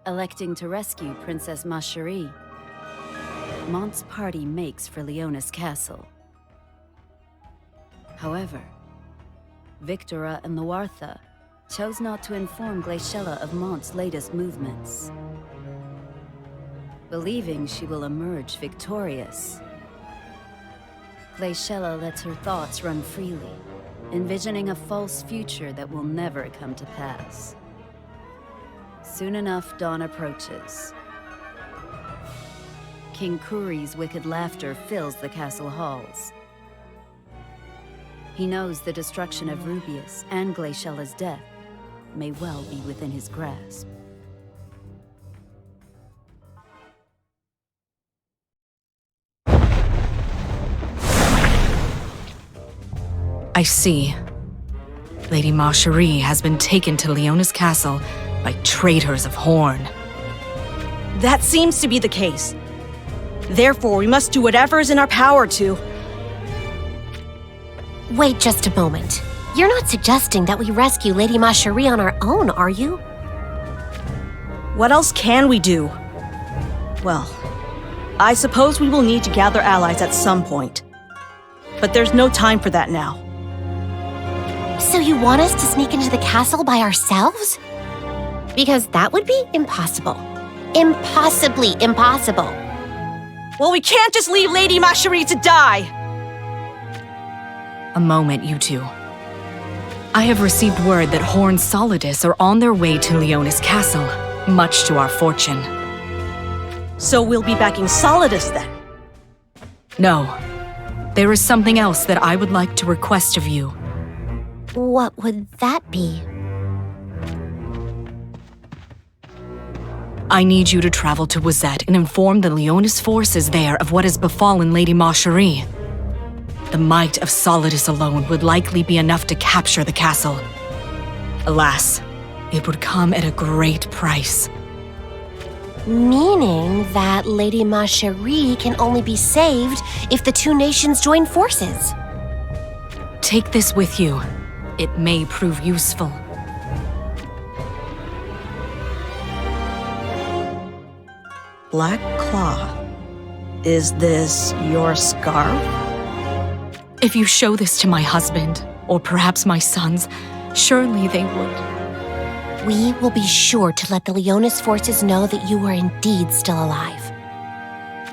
electing to rescue Princess Macherie, Mont's party makes for Leonis Castle. However, Victora and Loartha chose not to inform Glaciela of Mont's latest movements, believing she will emerge victorious. Glaciela lets her thoughts run freely, envisioning a false future that will never come to pass. Soon enough, dawn approaches. King Kuri's wicked laughter fills the castle halls. He knows the destruction of Rubius and Glaciela's death may well be within his grasp. I see. Lady Macherie has been taken to Leonis Castle by traitors of Horn. That seems to be the case. Therefore, we must do whatever is in our power to... Wait just a moment. You're not suggesting that we rescue Lady Macherie on our own, are you? What else can we do? Well, I suppose we will need to gather allies at some point. But there's no time for that now. So you want us to sneak into the castle by ourselves? Because that would be impossible. Impossibly impossible. Well, we can't just leave Lady Macherie to die! A moment, you two. I have received word that Horn's Solidus are on their way to Leonis Castle, much to our fortune. So we'll be backing Solidus then? No. There is something else that I would like to request of you. What would that be? I need you to travel to Wazette and inform the Leonis forces there of what has befallen Lady Macherie. The might of Solidus alone would likely be enough to capture the castle. Alas, it would come at a great price. Meaning that Lady Macherie can only be saved if the two nations join forces. Take this with you. It may prove useful. Black Claw. Is this your scarf? If you show this to my husband, or perhaps my sons, surely they would. We will be sure to let the Leonis forces know that you are indeed still alive.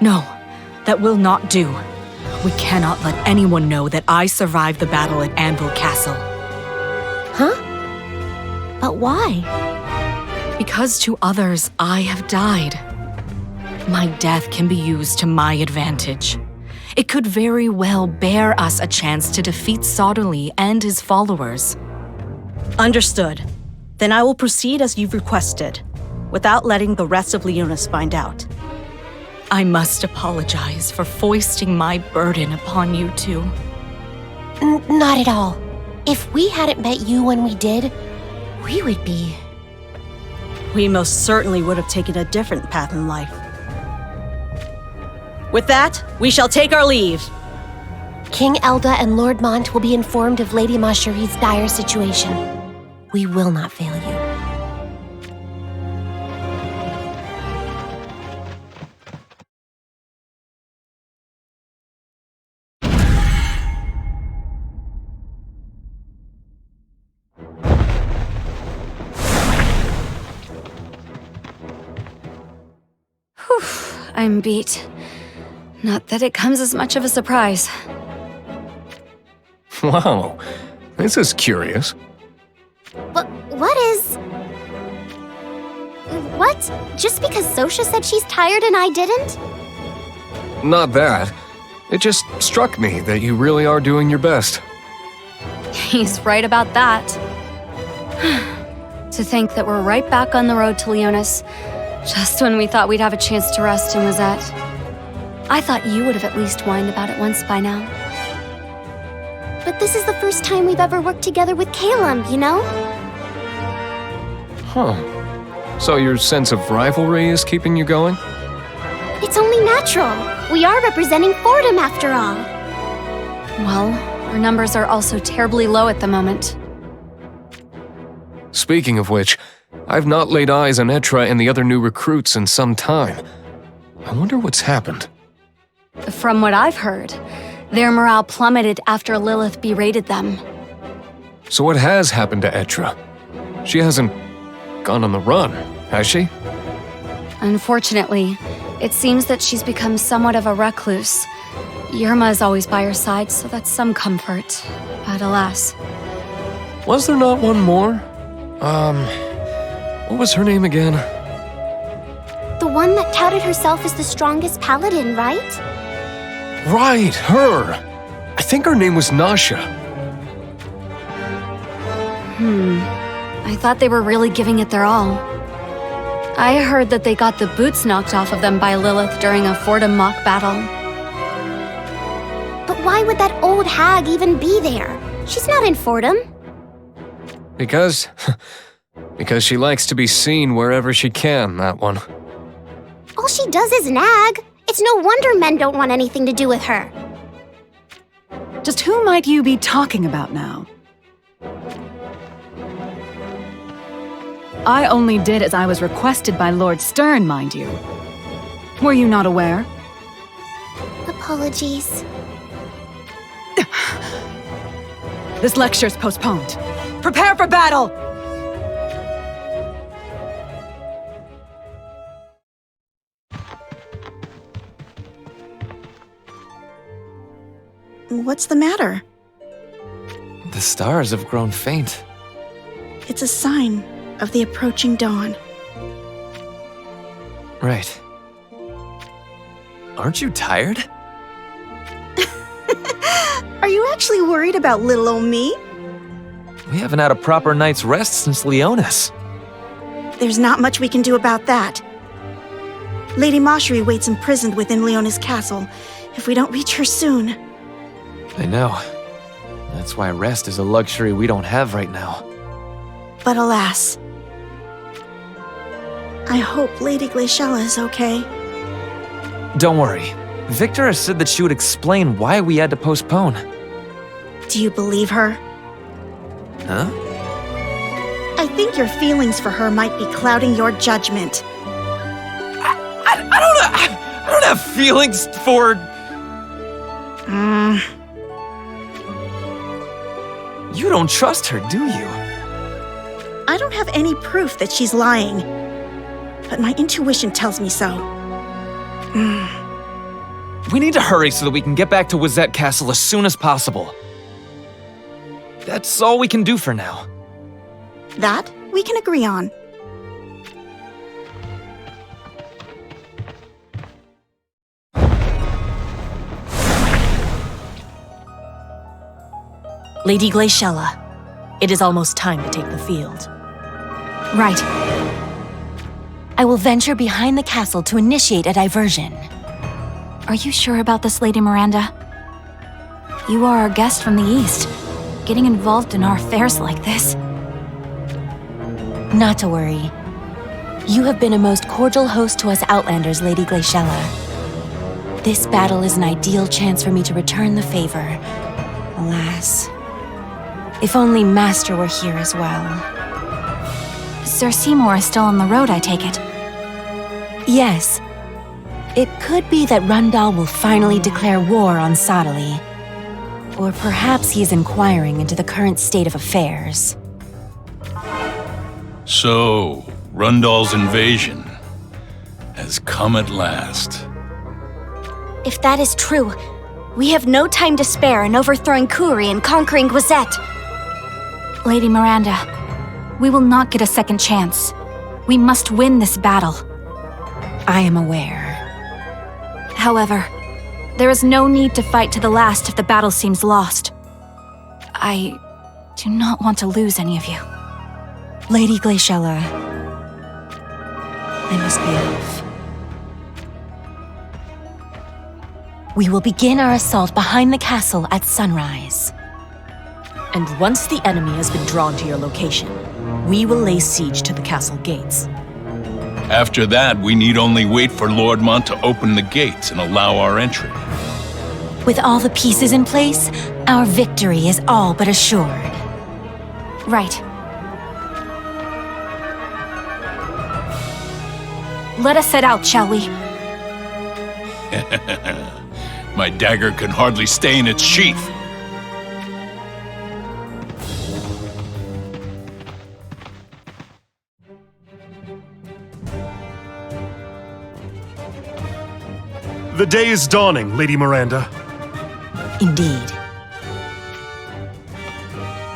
No, that will not do. We cannot let anyone know that I survived the battle at Anvil Castle. Huh? But why? Because to others, I have died. My death can be used to my advantage. It could very well bear us a chance to defeat Soderly and his followers. Understood. Then I will proceed as you've requested, without letting the rest of Leonis find out. I must apologize for foisting my burden upon you two. Not at all. If we hadn't met you when we did, we would be... We most certainly would have taken a different path in life. With that, we shall take our leave. King Elda and Lord Mont will be informed of Lady Macherie's dire situation. We will not fail you. I'm beat. Not that it comes as much of a surprise. Wow, this is curious. What is... What? Just because Sosha said she's tired and I didn't? Not that. It just struck me that you really are doing your best. He's right about that. To think that we're right back on the road to Leonis, just when we thought we'd have a chance to rest in Wazette. I thought you would have at least whined about it once by now. But this is the first time we've ever worked together with Calum, you know? Huh. So your sense of rivalry is keeping you going? It's only natural. We are representing Fordham after all. Well, our numbers are also terribly low at the moment. Speaking of which, I've not laid eyes on Etra and the other new recruits in some time. I wonder what's happened. From what I've heard, their morale plummeted after Lilith berated them. So what has happened to Etra? She hasn't gone on the run, has she? Unfortunately, it seems that she's become somewhat of a recluse. Yerma is always by her side, so that's some comfort. But alas. Was there not one more? What was her name again? The one that touted herself as the strongest paladin, right? Right, her! I think her name was Nasha. I thought they were really giving it their all. I heard that they got the boots knocked off of them by Lilith during a Fordham mock battle. But why would that old hag even be there? She's not in Fordham. Because she likes to be seen wherever she can, that one. All she does is nag. It's no wonder men don't want anything to do with her. Just who might you be talking about now? I only did as I was requested by Lord Sterne, mind you. Were you not aware? Apologies. This lecture's postponed. Prepare for battle! What's the matter? The stars have grown faint. It's a sign of the approaching dawn. Right. Aren't you tired? Are you actually worried about little old me? We haven't had a proper night's rest since Leonis. There's not much we can do about that. Lady Mosheri waits imprisoned within Leonis Castle. If we don't reach her soon... I know. That's why rest is a luxury we don't have right now. But alas... I hope Lady Glaciela is okay. Don't worry. Victor has said that she would explain why we had to postpone. Do you believe her? Huh? I think your feelings for her might be clouding your judgment. I don't have feelings for... You don't trust her, do you? I don't have any proof that she's lying, but my intuition tells me so. We need to hurry so that we can get back to Wizette Castle as soon as possible. That's all we can do for now. That we can agree on. Lady Glaciela, it is almost time to take the field. Right. I will venture behind the castle to initiate a diversion. Are you sure about this, Lady Miranda? You are our guest from the East. Getting involved in our affairs like this. Not to worry. You have been a most cordial host to us Outlanders, Lady Glaciela. This battle is an ideal chance for me to return the favor. Alas. If only Master were here as well. Sir Seymour is still on the road, I take it. Yes. It could be that Rundal will finally declare war on Sodali. Or perhaps he is inquiring into the current state of affairs. So, Rundal's invasion has come at last. If that is true, we have no time to spare in overthrowing Kuri and conquering Wizette. Lady Miranda, we will not get a second chance. We must win this battle. I am aware. However, there is no need to fight to the last if the battle seems lost. I do not want to lose any of you. Lady Glaciela, I must be off. We will begin our assault behind the castle at sunrise. And once the enemy has been drawn to your location, we will lay siege to the castle gates. After that, we need only wait for Lord Mont to open the gates and allow our entry. With all the pieces in place, our victory is all but assured. Right. Let us set out, shall we? My dagger can hardly stay in its sheath. The day is dawning, Lady Miranda. Indeed.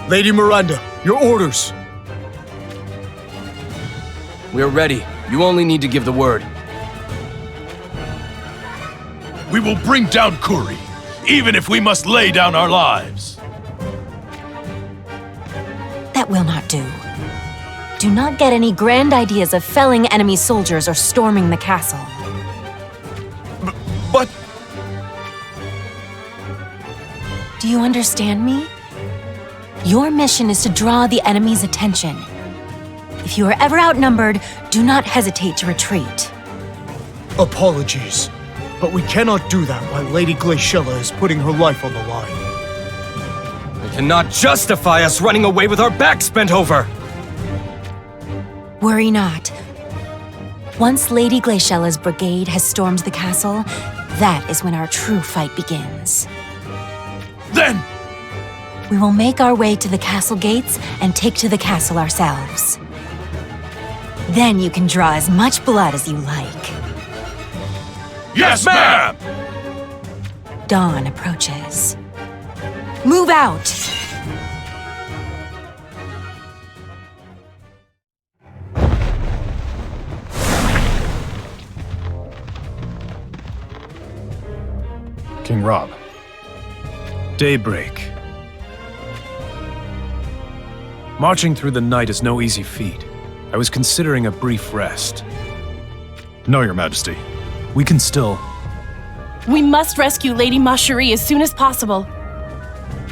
Lady Miranda, your orders. We're ready. You only need to give the word. We will bring down Kuri, even if we must lay down our lives. That will not do. Do not get any grand ideas of felling enemy soldiers or storming the castle. But... Do you understand me? Your mission is to draw the enemy's attention. If you are ever outnumbered, do not hesitate to retreat. Apologies, but we cannot do that while Lady Glaciela is putting her life on the line. They cannot justify us running away with our backs bent over! Worry not. Once Lady Glaciela's brigade has stormed the castle, that is when our true fight begins. Then! We will make our way to the castle gates and take to the castle ourselves. Then you can draw as much blood as you like. Yes, ma'am! Dawn approaches. Move out! King Rob. Daybreak. Marching through the night is no easy feat. I was considering a brief rest. No, Your Majesty. We can still... We must rescue Lady Macherie as soon as possible.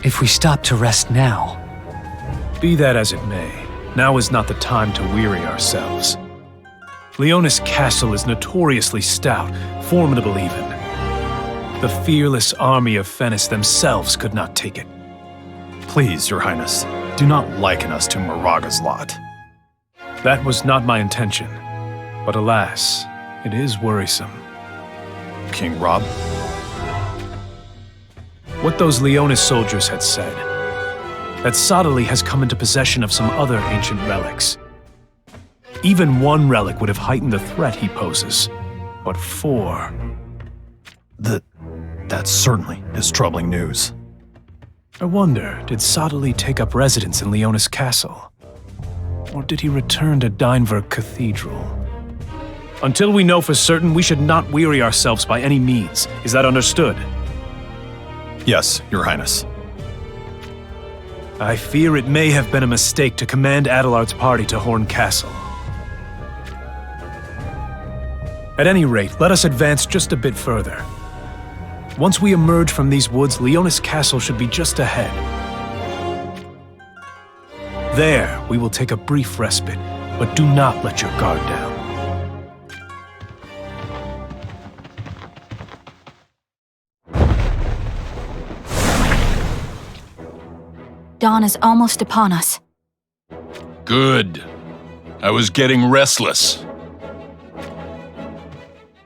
If we stop to rest now... Be that as it may, now is not the time to weary ourselves. Leonis Castle is notoriously stout, formidable even. The fearless army of Fennis themselves could not take it. Please, Your Highness, do not liken us to Moraga's lot. That was not my intention, but alas, it is worrisome. King Rob? What those Leonis soldiers had said, that Sodali has come into possession of some other ancient relics. Even one relic would have heightened the threat he poses, but four... That certainly is troubling news. I wonder, did Sodali take up residence in Leonis Castle? Or did he return to Dynevor Cathedral? Until we know for certain, we should not weary ourselves by any means. Is that understood? Yes, Your Highness. I fear it may have been a mistake to command Adelard's party to Horn Castle. At any rate, let us advance just a bit further. Once we emerge from these woods, Leonis Castle should be just ahead. There, we will take a brief respite, but do not let your guard down. Dawn is almost upon us. Good. I was getting restless.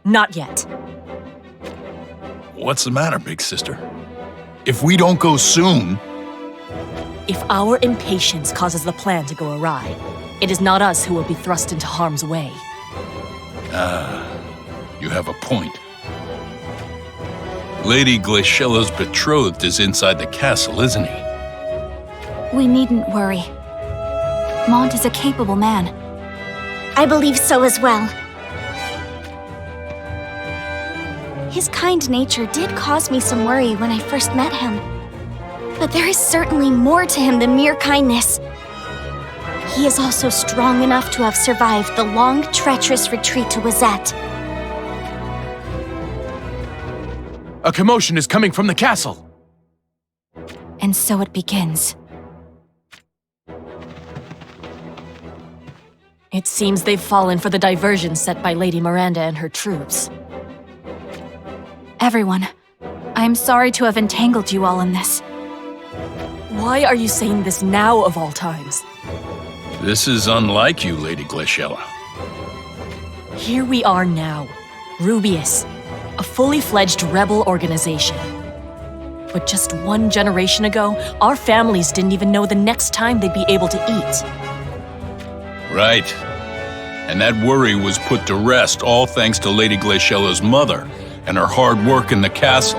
Not yet. What's the matter, big sister? If we don't go soon... If our impatience causes the plan to go awry, it is not us who will be thrust into harm's way. You have a point. Lady Glaciela's betrothed is inside the castle, isn't he? We needn't worry. Mont is a capable man. I believe so as well. His kind nature did cause me some worry when I first met him. But there is certainly more to him than mere kindness. He is also strong enough to have survived the long, treacherous retreat to Wazette. A commotion is coming from the castle. And so it begins. It seems they've fallen for the diversion set by Lady Miranda and her troops. Everyone, I am sorry to have entangled you all in this. Why are you saying this now of all times? This is unlike you, Lady Glaciela. Here we are now, Rubius, a fully fledged rebel organization. But just 1 generation ago, our families didn't even know the next time they'd be able to eat. Right. And that worry was put to rest, all thanks to Lady Glaciela's mother and her hard work in the castle.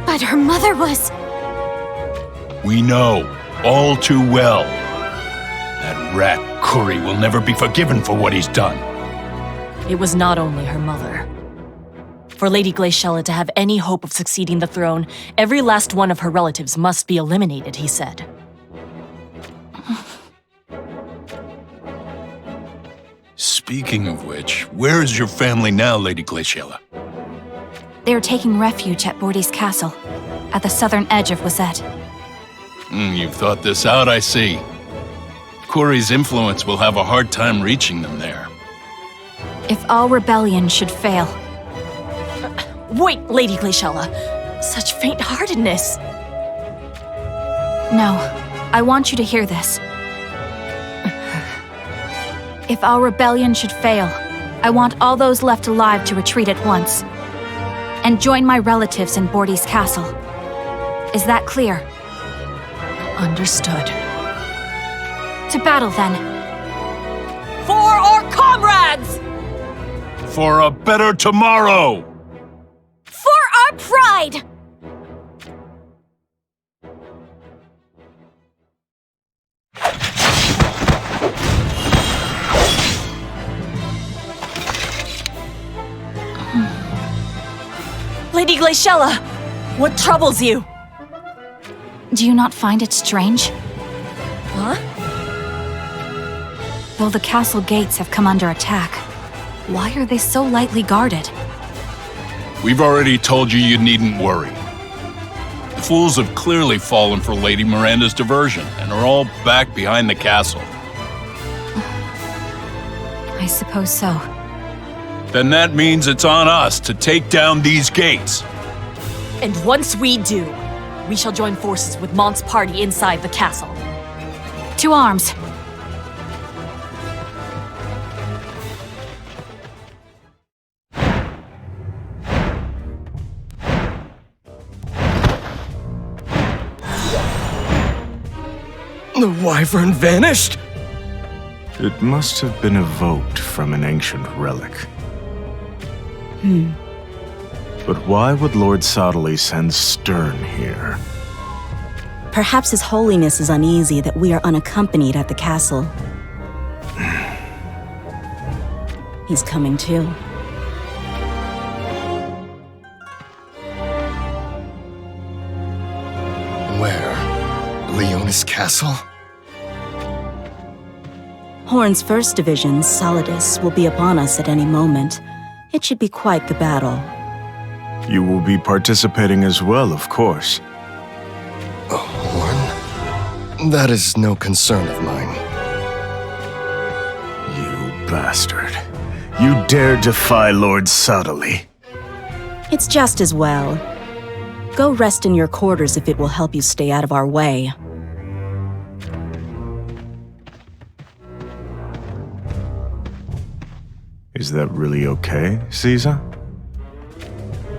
But her mother was... We know, all too well. That rat Kuri will never be forgiven for what he's done. It was not only her mother. For Lady Glaciela to have any hope of succeeding the throne, every last one of her relatives must be eliminated, he said. Speaking of which, where is your family now, Lady Glaciela? They are taking refuge at Bordy's castle, at the southern edge of Wazette. You've thought this out, I see. Kuri's influence will have a hard time reaching them there. If all rebellion should fail... Wait, Lady Glaciela! Such faint-heartedness! No, I want you to hear this. If our rebellion should fail, I want all those left alive to retreat at once, and join my relatives in Bordy's castle. Is that clear? Understood. To battle, then. For our comrades! For a better tomorrow! For our pride! Lady Glaciela, what troubles you? Do you not find it strange? Huh? Though the castle gates have come under attack, why are they so lightly guarded? We've already told you needn't worry. The fools have clearly fallen for Lady Miranda's diversion and are all back behind the castle. I suppose so. Then that means it's on us to take down these gates. And once we do, we shall join forces with Mont's party inside the castle. To arms! The wyvern vanished? It must have been evoked from an ancient relic. But why would Lord Sodley send Sterne here? Perhaps His Holiness is uneasy that we are unaccompanied at the castle. He's coming too. Where? Leonis Castle? Horn's 1st Division, Solidus, will be upon us at any moment. It should be quite the battle. You will be participating as well, of course. Horn? That is no concern of mine. You bastard. You dare defy Lord Sodley. It's just as well. Go rest in your quarters if it will help you stay out of our way. Is that really okay, Caesar?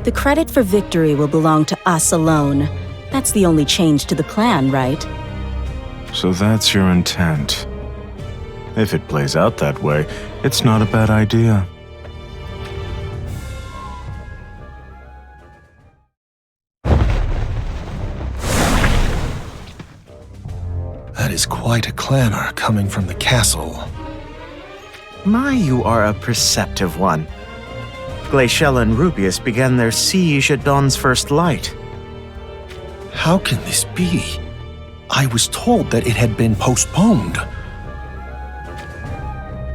The credit for victory will belong to us alone. That's the only change to the plan, right? So that's your intent. If it plays out that way, it's not a bad idea. That is quite a clamor coming from the castle. My, you are a perceptive one. Glaciela and Rubius began their siege at dawn's first light. How can this be? I was told that it had been postponed.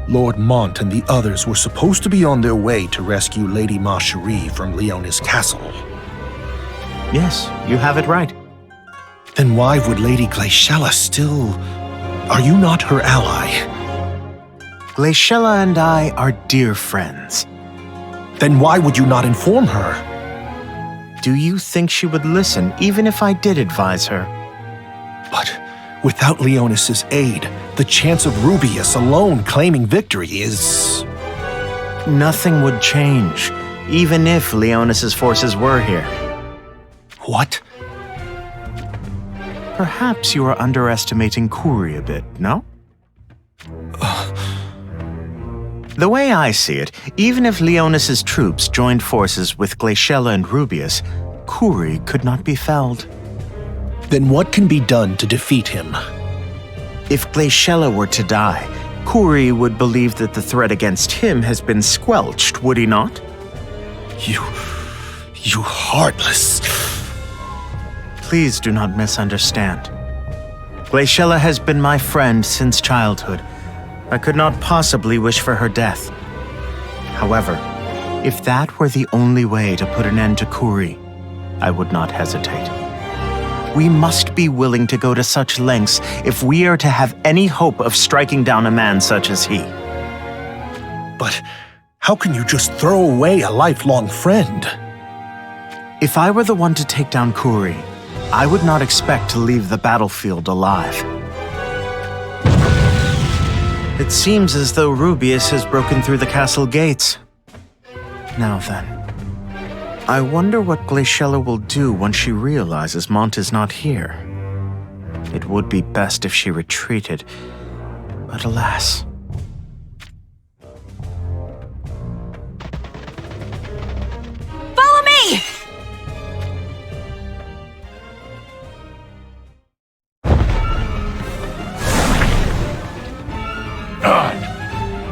Lord Mont and the others were supposed to be on their way to rescue Lady Marcherie from Leonis Castle. Yes, you have it right. Then why would Lady Glaciela still... Are you not her ally? Glaciela and I are dear friends. Then why would you not inform her? Do you think she would listen, even if I did advise her? But Without Leonis's aid, the chance of Rubius alone claiming victory is... Nothing would change, even if Leonis's forces were here. What? Perhaps you are underestimating Kuri a bit, no? The way I see it, even if Leonis's troops joined forces with Glaciela and Rubius, Kuri could not be felled. Then what can be done to defeat him? If Glaciela were to die, Kuri would believe that the threat against him has been squelched, would he not? You heartless... Please do not misunderstand. Glaciela has been my friend since childhood. I could not possibly wish for her death. However, if that were the only way to put an end to Kuri, I would not hesitate. We must be willing to go to such lengths if we are to have any hope of striking down a man such as he. But how can you just throw away a lifelong friend? If I were the one to take down Kuri, I would not expect to leave the battlefield alive. It seems as though Rubius has broken through the castle gates. Now then, I wonder what Glaciela will do once she realizes Mont is not here. It would be best if she retreated, but alas. Follow me! God,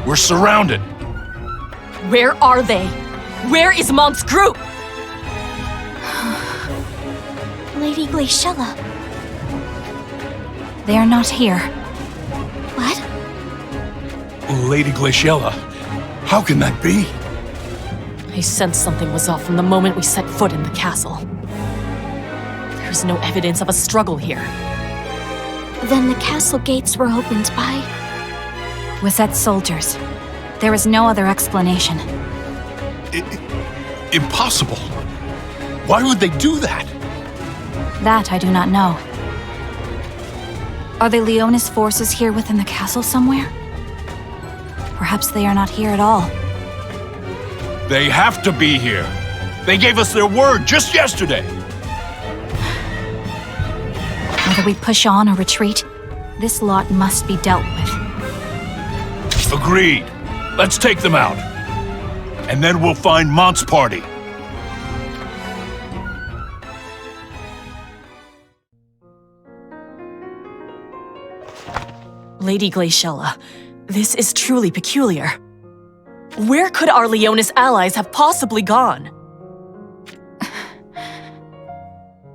we're surrounded. Where are they? Where is Mont's group? Lady Glaciela. They are not here. What? Lady Glaciela, how can that be? I sensed something was off from the moment we set foot in the castle. There's no evidence of a struggle here. Then the castle gates were opened by... Wizet's soldiers. There is no other explanation. Impossible. Why would they do that? That I do not know. Are the Leonis forces here within the castle somewhere? Perhaps they are not here at all. They have to be here. They gave us their word just yesterday. Whether we push on or retreat, this lot must be dealt with. Agreed. Let's take them out. And then we'll find Mont's party. Lady Glaciela, this is truly peculiar. Where could our Leonis allies have possibly gone?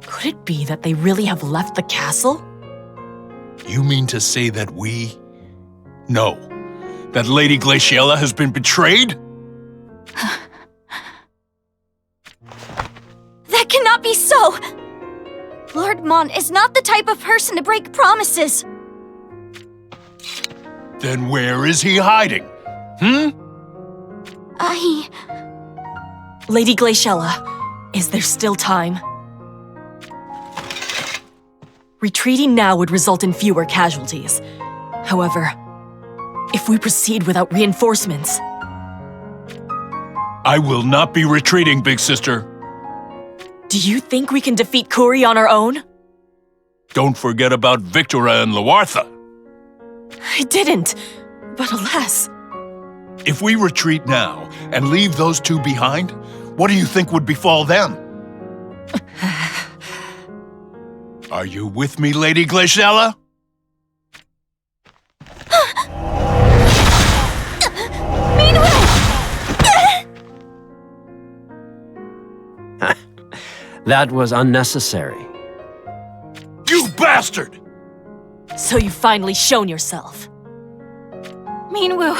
Could it be that they really have left the castle? You mean to say that we... No. That Lady Glaciela has been betrayed? That cannot be so! Lord Mont is not the type of person to break promises. Then where is he hiding? Lady Glaciela, is there still time? Retreating now would result in fewer casualties. However, if we proceed without reinforcements... I will not be retreating, big sister. Do you think we can defeat Kuri on our own? Don't forget about Victora and Lawartha. I didn't, but alas... If we retreat now and leave those two behind, what do you think would befall them? Are you with me, Lady Glaciela? That was unnecessary. You bastard! So you've finally shown yourself. Minwu,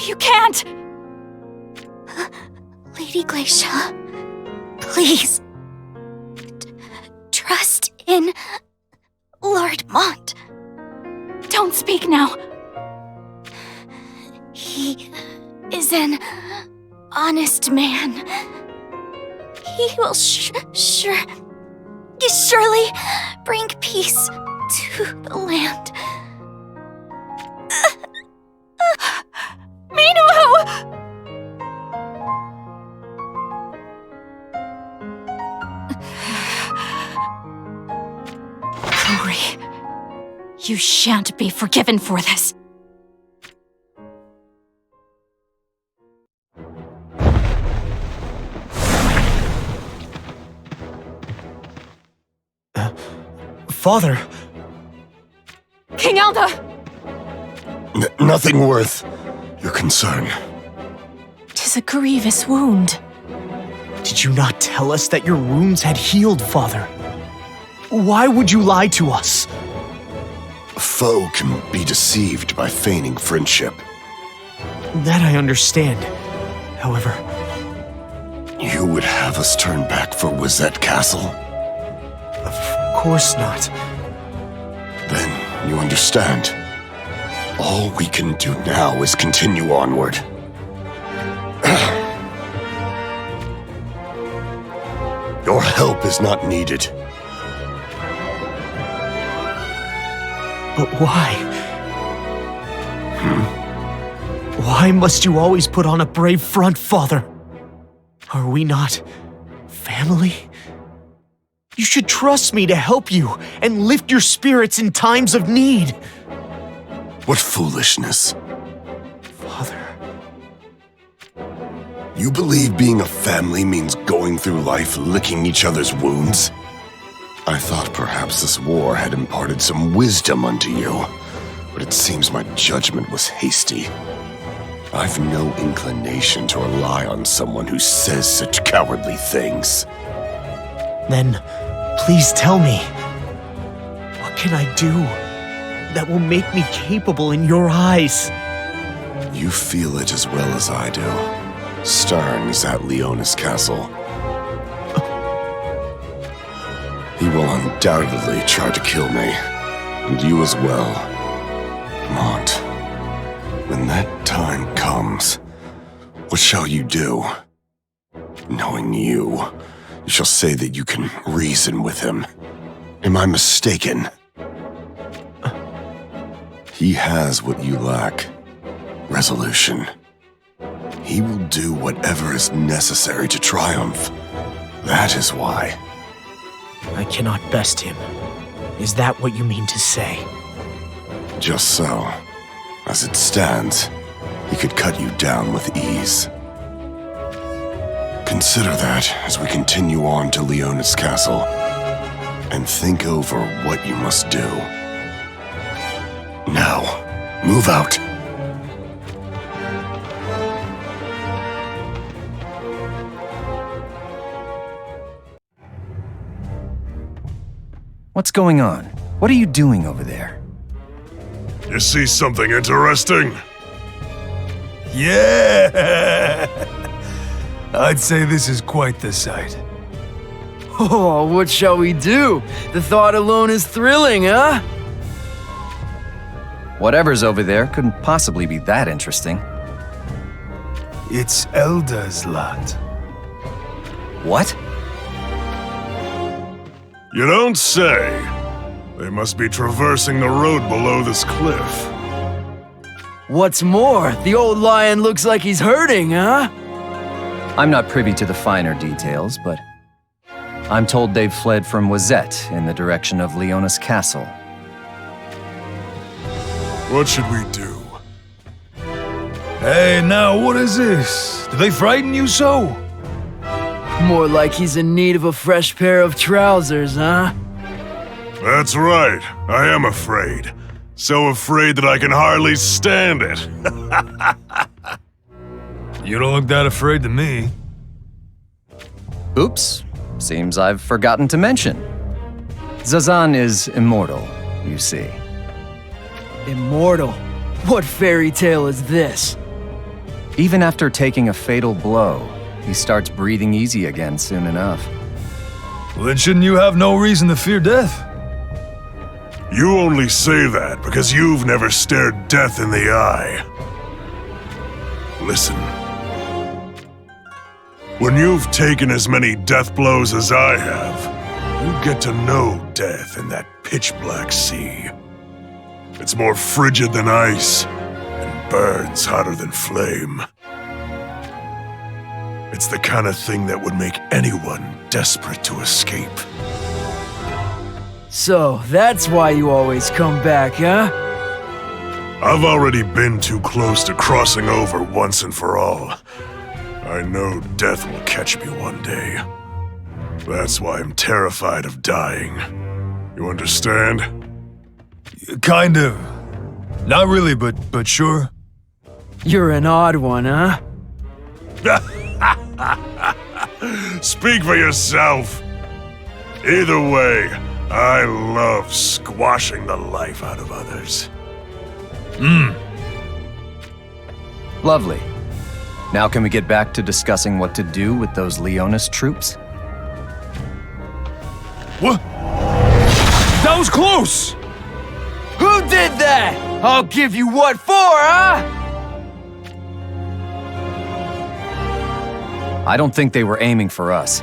you can't! Lady Glaciela, please. Trust in Lord Mont. Don't speak now. He is an honest man. He will surely bring peace to the land. Glory, you shan't be forgiven for this. Father! King Alda! Nothing worth your concern. 'Tis a grievous wound. Did you not tell us that your wounds had healed, Father? Why would you lie to us? A foe can be deceived by feigning friendship. That I understand. However... You would have us turn back for Wizette Castle? Of course not. Then you understand. All we can do now is continue onward. Your help is not needed. But why? Why must you always put on a brave front, Father? Are we not family? You should trust me to help you and lift your spirits in times of need. What foolishness. Father. You believe being a family means going through life licking each other's wounds? I thought perhaps this war had imparted some wisdom unto you, but it seems my judgment was hasty. I've no inclination to rely on someone who says such cowardly things. Then, please tell me, what can I do that will make me capable in your eyes? You feel it as well as I do. Sterne is at Leonis Castle. He will undoubtedly try to kill me, and you as well. Mont, when that time comes, what shall you do? Knowing you shall say that you can reason with him. Am I mistaken? He has what you lack. Resolution. He will do whatever is necessary to triumph. That is why. I cannot best him. Is that what you mean to say? Just so. As it stands, he could cut you down with ease. Consider that as we continue on to Leonis Castle, and think over what you must do. Now, move out. What's going on? What are you doing over there? You see something interesting? Yeah! I'd say this is quite the sight. Oh, what shall we do? The thought alone is thrilling, huh? Whatever's over there couldn't possibly be that interesting. It's Elda's lot. What? You don't say. They must be traversing the road below this cliff. What's more, the old lion looks like he's hurting, huh? I'm not privy to the finer details, but I'm told they've fled from Wizette in the direction of Leonis Castle. What should we do? Hey, now what is this? Do they frighten you so? More like he's in need of a fresh pair of trousers, huh? That's right. I am afraid. So afraid that I can hardly stand it. You don't look that afraid to me. Oops. Seems I've forgotten to mention. Zazan is immortal, you see. Immortal? What fairy tale is this? Even after taking a fatal blow, he starts breathing easy again soon enough. Well, then shouldn't you have no reason to fear death? You only say that because you've never stared death in the eye. Listen. When you've taken as many death blows as I have, You get to know death in that pitch-black sea. It's more frigid than ice, and burns hotter than flame. It's the kind of thing that would make anyone desperate to escape. So, that's why you always come back, huh? I've already been too close to crossing over once and for all. I know death will catch me one day. That's why I'm terrified of dying. You understand? Kind of. Not really, but sure. You're an odd one, huh? Speak for yourself. Either way, I love squashing the life out of others. Lovely. Now can we get back to discussing what to do with those Leonis troops? What? That was close! Who did that? I'll give you what for, huh? I don't think they were aiming for us.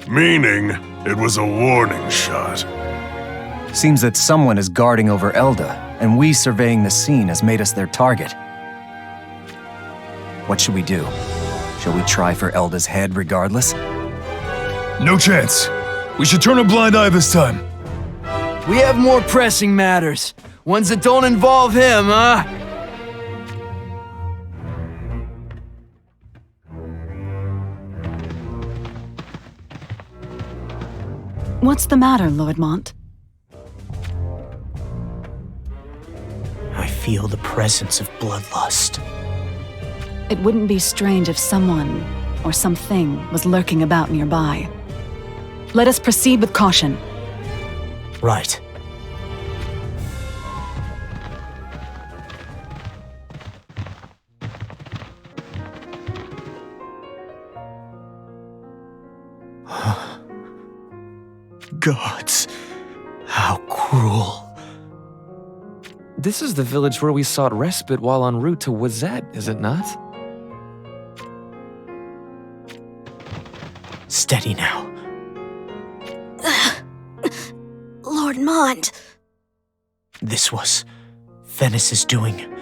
Meaning, it was a warning shot. Seems that someone is guarding over Elda, and we surveying the scene has made us their target. What should we do? Shall we try for Elda's head regardless? No chance. We should turn a blind eye this time. We have more pressing matters. Ones that don't involve him, huh? What's the matter, Lord Mont? I feel the presence of bloodlust. It wouldn't be strange if someone, or something, was lurking about nearby. Let us proceed with caution. Right. Gods, how cruel. This is the village where we sought respite while en route to Wazette, is it not? Steady now. Lord Mont. This was Venice's doing,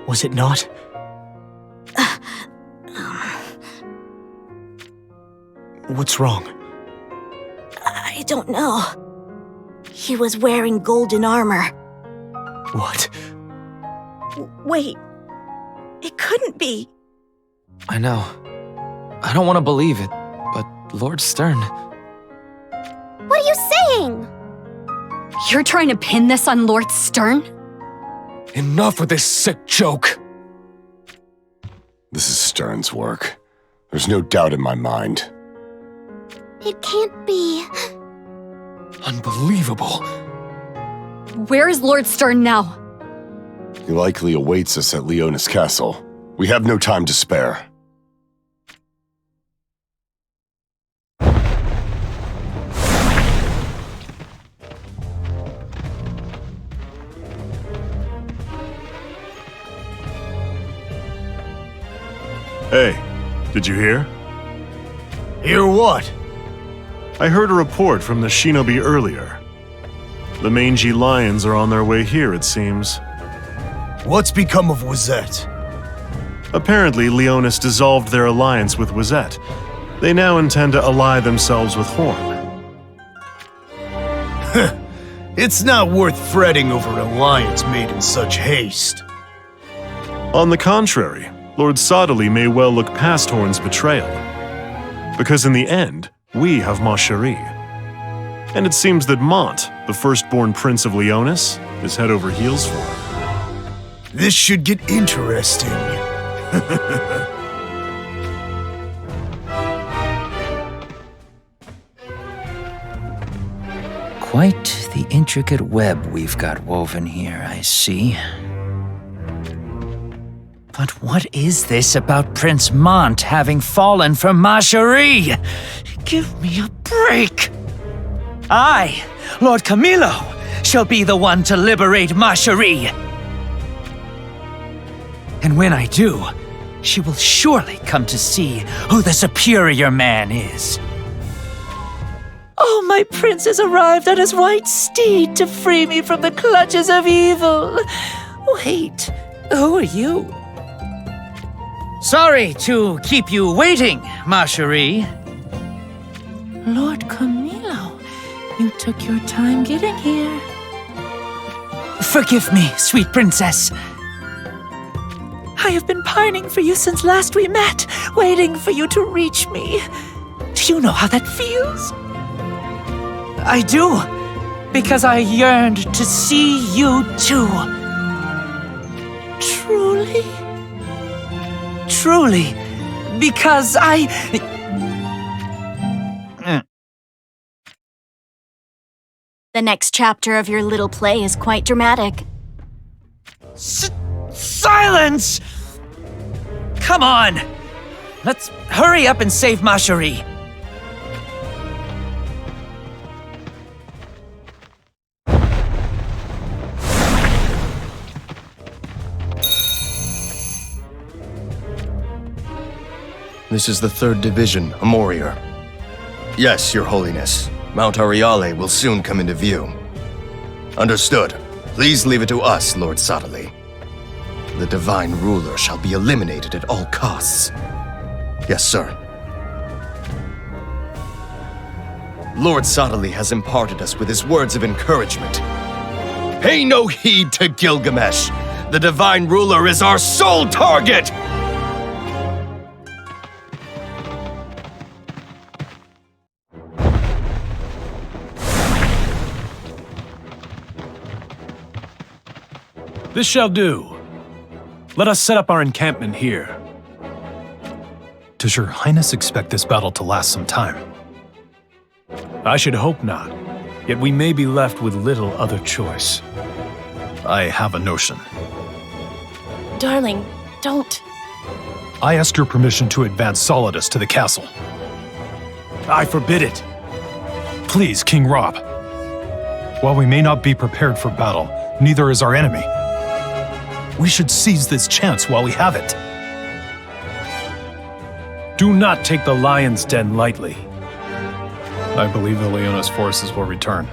was it not? What's wrong? I don't know. He was wearing golden armor. What? Wait. It couldn't be. I know. I don't want to believe it, but Lord Sterne... What are you saying? You're trying to pin this on Lord Sterne? Enough with this sick joke. This is Sterne's work. There's no doubt in my mind. It can't be. Unbelievable. Where is Lord Sterne now? He likely awaits us at Leonis Castle. We have no time to spare. Hey, did you hear? Hear what? I heard a report from the Shinobi earlier. The mangy lions are on their way here, it seems. What's become of Wazette? Apparently, Leonis dissolved their alliance with Wazette. They now intend to ally themselves with Horn. It's not worth fretting over an alliance made in such haste. On the contrary, Lord Sadali may well look past Horn's betrayal. Because in the end, we have Ma Cherie. And it seems that Mont, the firstborn prince of Leonis, is head over heels for her. This should get interesting. Quite the intricate web we've got woven here, I see. But what is this about Prince Mont having fallen for Ma Cherie? Give me a break! I, Lord Camillo, shall be the one to liberate Ma Cherie. And when I do, she will surely come to see who the superior man is. Oh, my prince has arrived on his white steed to free me from the clutches of evil. Wait, who are you? Sorry to keep you waiting, ma chérie. Lord Camilo, you took your time getting here. Forgive me, sweet princess. I have been pining for you since last we met, waiting for you to reach me. Do you know how that feels? I do, because I yearned to see you too. Truly? Truly, because The next chapter of your little play is quite dramatic. Silence! Come on! Let's hurry up and save ma chérie. This is the 3rd Division, Amorier. Yes, Your Holiness. Mount Ariale will soon come into view. Understood. Please leave it to us, Lord Sadali. The Divine Ruler shall be eliminated at all costs. Yes, sir. Lord Sadali has imparted us with his words of encouragement. Pay no heed to Gilgamesh. The Divine Ruler is our sole target! This shall do. Let us set up our encampment here. Does your highness expect this battle to last some time? I should hope not, yet we may be left with little other choice. I have a notion. Darling, don't. I ask your permission to advance Solidus to the castle. I forbid it. Please, King Rob. While we may not be prepared for battle, neither is our enemy. We should seize this chance while we have it. Do not take the lion's den lightly. I believe the Leonis forces will return.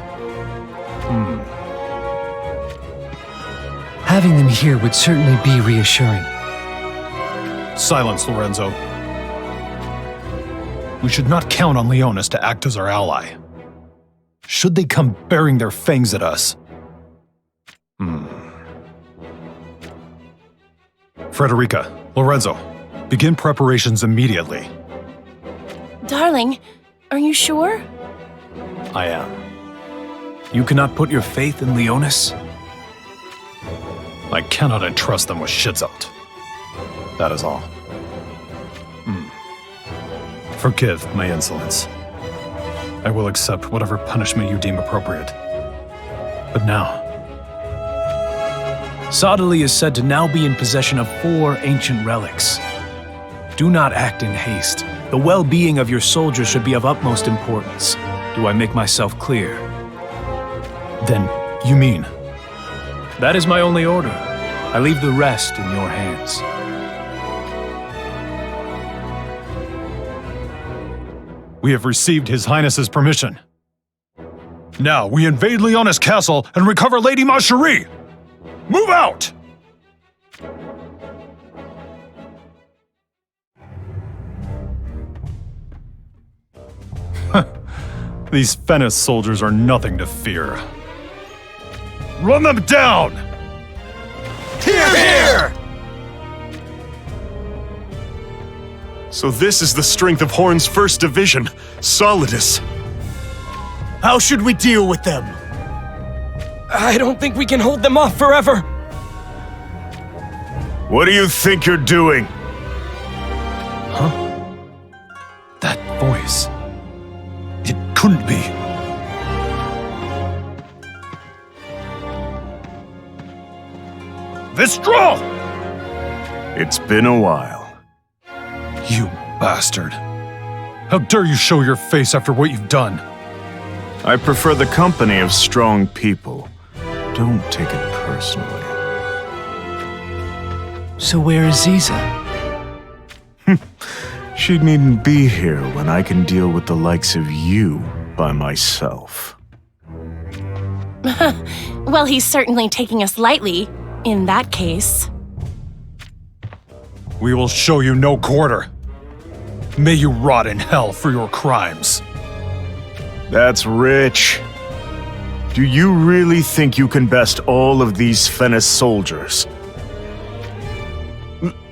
Having them here would certainly be reassuring. Silence, Lorenzo. We should not count on Leonis to act as our ally. Should they come bearing their fangs at us? Frederica, Lorenzo, begin preparations immediately. Darling, are you sure? I am. You cannot put your faith in Leonis? I cannot entrust them with Shizot. That is all. Forgive my insolence. I will accept whatever punishment you deem appropriate. But now, Sadali is said to now be in possession of 4 ancient relics. Do not act in haste. The well-being of your soldiers should be of utmost importance. Do I make myself clear? Then, you mean? That is my only order. I leave the rest in your hands. We have received His Highness's permission. Now, we invade Leonis Castle and recover Lady ma chérie! Move out! These Fennis soldiers are nothing to fear. Run them down! Here! Here! So this is the strength of Horn's 1st Division, Solidus. How should we deal with them? I don't think we can hold them off forever. What do you think you're doing? Huh? That voice. It couldn't be. Vistral! It's been a while. You bastard. How dare you show your face after what you've done? I prefer the company of strong people. Don't take it personally. So where is Ziza? She needn't be here when I can deal with the likes of you by myself. Well, he's certainly taking us lightly, in that case. We will show you no quarter. May you rot in hell for your crimes. That's rich. Do you really think you can best all of these Fennis soldiers?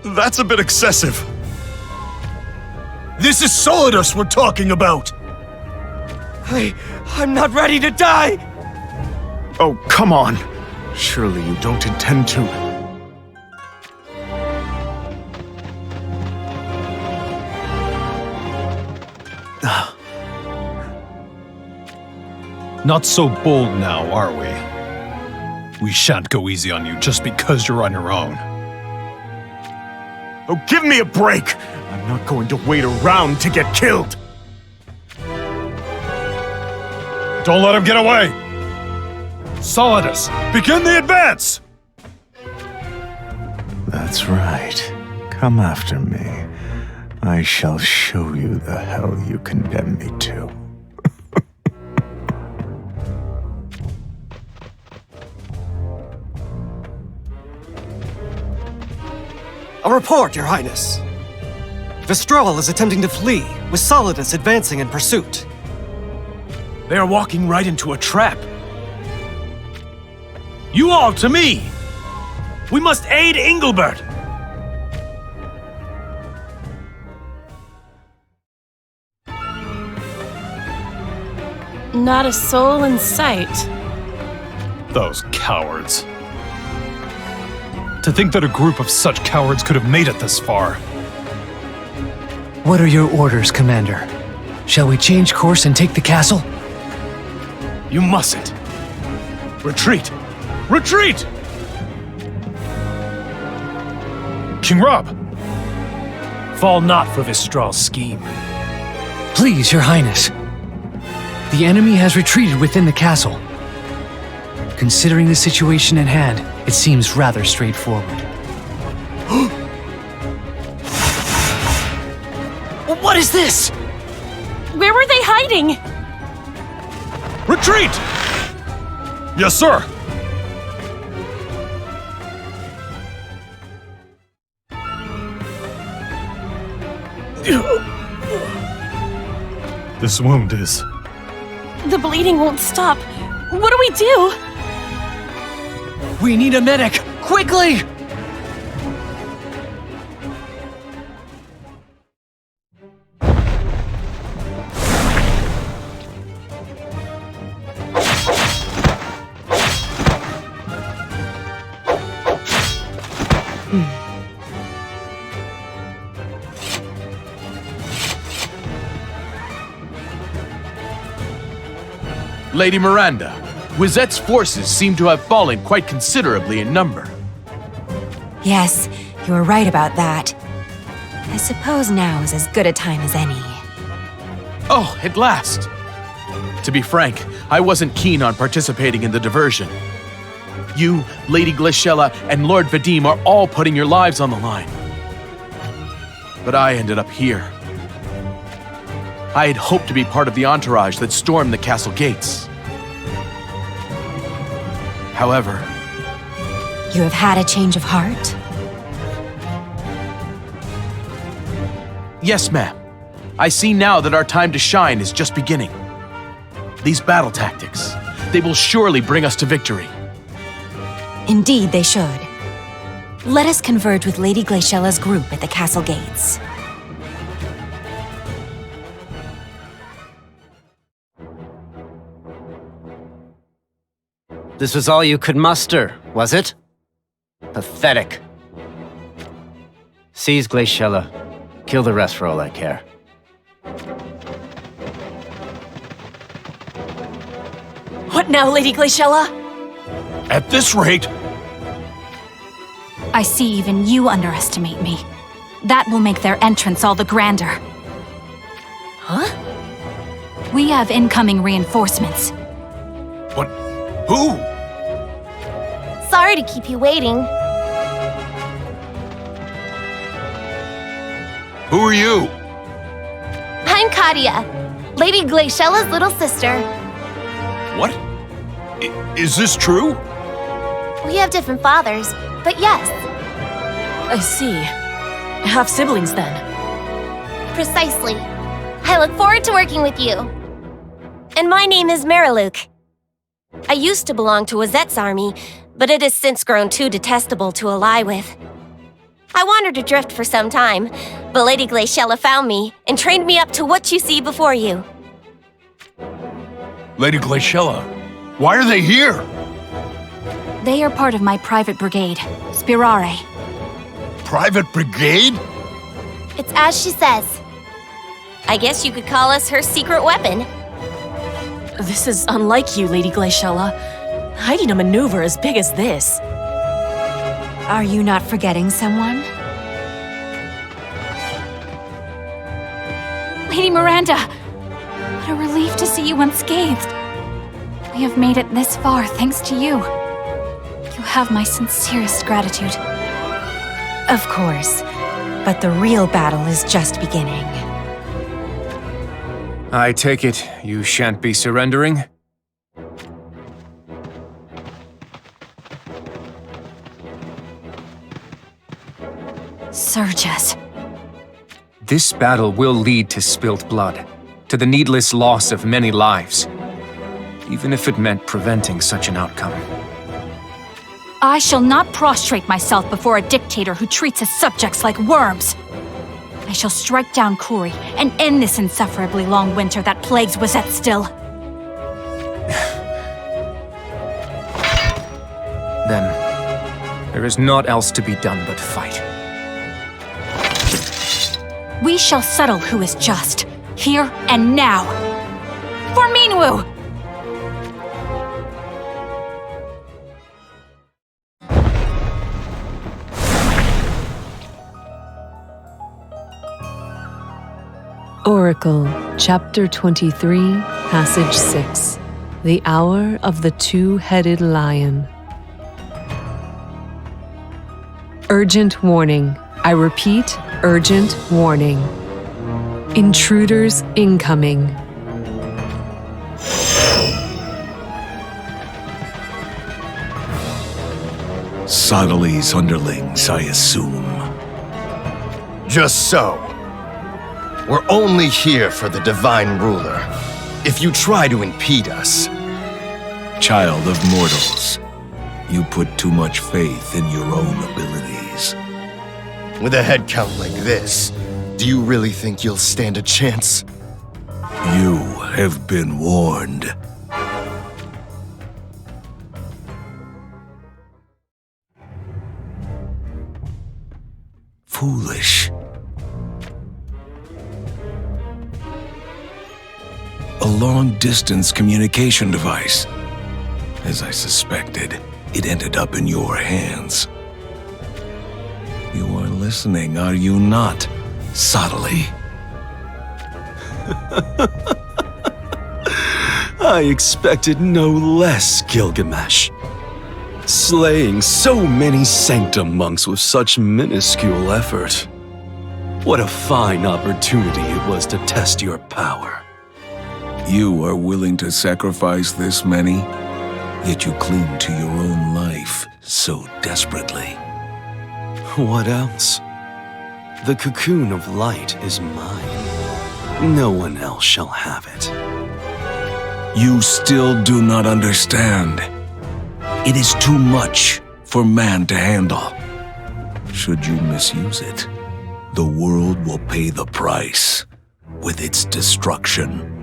That's a bit excessive. This is Solidus we're talking about! I'm not ready to die! Oh, come on. Surely you don't intend to. Not so bold now, are we? We shan't go easy on you just because you're on your own. Oh, give me a break! I'm not going to wait around to get killed! Don't let him get away! Solidus, begin the advance! That's right. Come after me. I shall show you the hell you condemn me to. A report, Your Highness. Vistral is attempting to flee, with Solidus advancing in pursuit. They are walking right into a trap. You all to me! We must aid Engelbert! Not a soul in sight. Those cowards. To think that a group of such cowards could have made it this far. What are your orders, Commander? Shall we change course and take the castle? You mustn't. Retreat! Retreat! King Rob! Fall not for Vistral's scheme. Please, Your Highness. The enemy has retreated within the castle. Considering the situation at hand, it seems rather straightforward. What is this? Where were they hiding? Retreat! Yes, sir! This wound is... The bleeding won't stop. What do we do? We need a medic! Quickly! Lady Miranda, Wizette's forces seem to have fallen quite considerably in number. Yes, you were right about that. I suppose now is as good a time as any. Oh, at last! To be frank, I wasn't keen on participating in the diversion. You, Lady Glaciela, and Lord Vadim are all putting your lives on the line. But I ended up here. I had hoped to be part of the entourage that stormed the castle gates. However... You have had a change of heart? Yes, ma'am. I see now that our time to shine is just beginning. These battle tactics, they will surely bring us to victory. Indeed, they should. Let us converge with Lady Glaciela's group at the castle gates. This was all you could muster, was it? Pathetic. Seize Glaciela. Kill the rest for all I care. What now, Lady Glaciela? At this rate... I see even you underestimate me. That will make their entrance all the grander. Huh? We have incoming reinforcements. What? Who? Sorry to keep you waiting. Who are you? I'm Kadia. Lady Glaciela's little sister. What? Is this true? We have different fathers, but yes. I see. Half siblings then. Precisely. I look forward to working with you. And my name is Mariluk. I used to belong to Wazette's army, but it has since grown too detestable to ally with. I wandered adrift for some time, but Lady Glaciela found me and trained me up to what you see before you. Lady Glaciela, why are they here? They are part of my private brigade, Spirare. Private brigade? It's as she says. I guess you could call us her secret weapon. This is unlike you, Lady Glaciela. Hiding a maneuver as big as this. Are you not forgetting someone? Lady Miranda! What a relief to see you unscathed. We have made it this far thanks to you. You have my sincerest gratitude. Of course, but the real battle is just beginning. I take it you shan't be surrendering? Surges. This battle will lead to spilt blood, to the needless loss of many lives, even if it meant preventing such an outcome. I shall not prostrate myself before a dictator who treats his subjects like worms. I shall strike down Kuri and end this insufferably long winter that plagues Wazette still. Then, there is naught else to be done but fight. We shall settle who is just, here and now. For Minwu! Oracle, Chapter 23, Passage 6. The Hour of the Two-Headed Lion. Urgent warning. I repeat, urgent warning. Intruders incoming. Sodali's underlings, I assume. Just so. We're only here for the Divine Ruler. If you try to impede us... Child of mortals, you put too much faith in your own abilities. With a head count like this, do you really think you'll stand a chance? You have been warned. Foolish. A long-distance communication device. As I suspected, it ended up in your hands. You are listening, are you not, Sodali? I expected no less, Gilgamesh. Slaying so many Sanctum monks with such minuscule effort. What a fine opportunity it was to test your power. You are willing to sacrifice this many, yet you cling to your own life so desperately. What else? The cocoon of light is mine. No one else shall have it. You still do not understand. It is too much for man to handle. Should you misuse it, the world will pay the price with its destruction.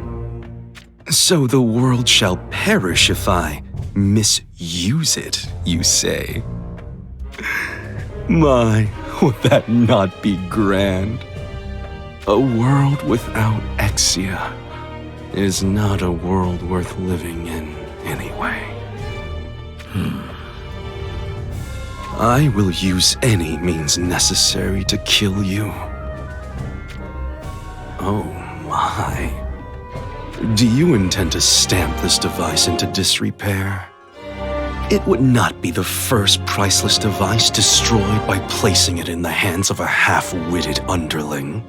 So the world shall perish if I misuse it, you say? My, would that not be grand? A world without Exia is not a world worth living in anyway. I will use any means necessary to kill you. Oh my. Do you intend to stamp this device into disrepair? It would not be the first priceless device destroyed by placing it in the hands of a half-witted underling.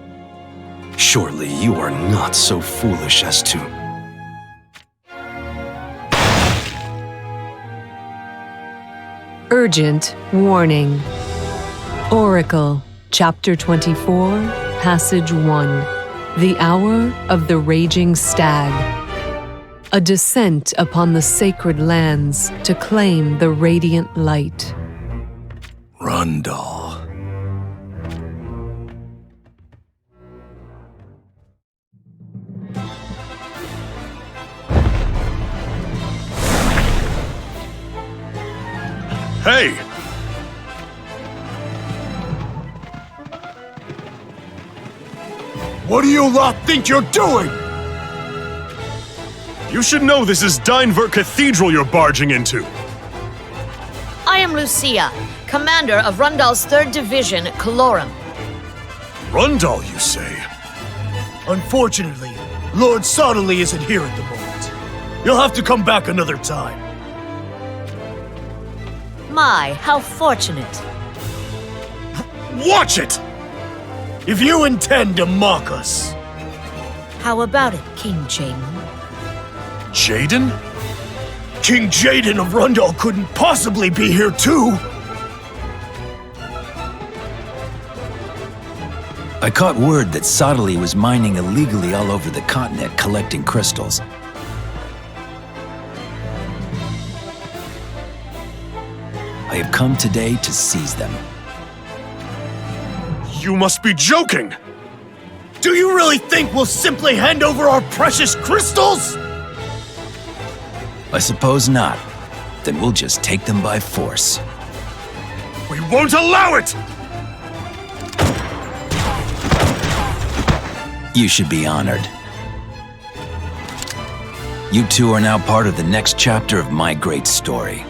Surely you are not so foolish as to... Urgent warning. Oracle, Chapter 24, Passage 1. The Hour of the Raging Stag. A descent upon the sacred lands to claim the radiant light. Rundal. Hey! What do you lot think you're doing? You should know this is Dynevert Cathedral you're barging into. I am Lucia, commander of Rundal's 3rd Division, Calorum. Rundal, you say? Unfortunately, Lord Sottily isn't here at the moment. You'll have to come back another time. My, how fortunate. Watch it! If you intend to mock us. How about it, King Jaden? Jaden? King Jaden of Rundal couldn't possibly be here too! I caught word that Sottily was mining illegally all over the continent collecting crystals. I have come today to seize them. You must be joking! Do you really think we'll simply hand over our precious crystals? I suppose not. Then we'll just take them by force. We won't allow it! You should be honored. You two are now part of the next chapter of my great story.